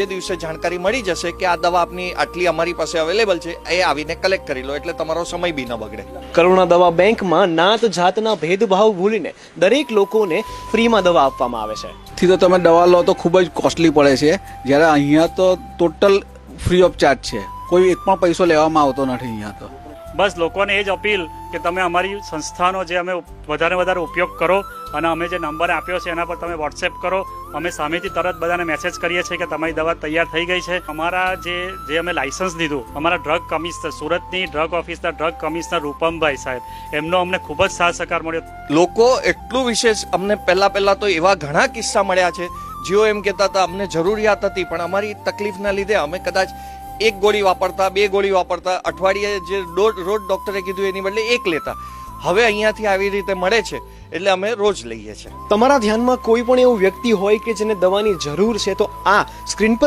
જે દિવસે જાણકારી મળી જશે કે આ દવા આપની આટલી અમારી પાસે અવેલેબલ છે, એ આવીને કલેક્ટ કરી લો, એટલે તમારો સમય બી ન બગડે. કરુણા દવા બેંકમાં નાત જાતના ભેદભાવ ભૂલીને દરેક લોકોને ફ્રીમાં દવા આપવામાં આવે છે. થી તો તમે દવા લો તો ખૂબ જ કોસ્ટલી પડે છે, જ્યારે અહીંયા તો ટોટલ ફ્રી ઓફ ચાર્જ છે, કોઈ એક પણ પૈસો લેવામાં આવતો નથી અહીંયા તો. બસ લોકોને એ જ અપીલ કે તમે અમારી સંસ્થાનો જે અમે વધારે ઉપયોગ કરો, અને અમે જે નંબર આપ્યો છે એના પર તમે વોટ્સએપ કરો. અમે સામેથી તરત બધાને મેસેજ કરીએ છીએ કે તમારી દવા તૈયાર થઈ ગઈ છે. અમારા જે અમે લાયસન્સ લીધું, અમારા ડ્રગ કમિશનર, સુરતની ડ્રગ ઓફિસના ડ્રગ કમિશનર રૂપમભાઈ સાહેબ, એમનો અમને ખૂબ જ સાથ સહકાર મળ્યો. લોકો એટલું વિશેષ, અમને પહેલા તો એવા ઘણા કિસ્સા મળ્યા છે જેઓ એમ કહેતા હતા અમને જરૂરિયાત હતી, પણ અમારી તકલીફના લીધે અમે કદાચ એક ગોળી વાપરતા, 2 ગોળી વાપરતા, અઠવાડિયે જે રોજ ડોક્ટરે કીધું એની બદલે 1 લેતા. હવે અહીંયાથી આવી રીતે મળે છે એટલે અમે રોજ લઈએ છીએ. તમારા ધ્યાનમાં કોઈ પણ એવું વ્યક્તિ હોય કે જેને દવાની જરૂર છે, તો આ સ્ક્રીન પર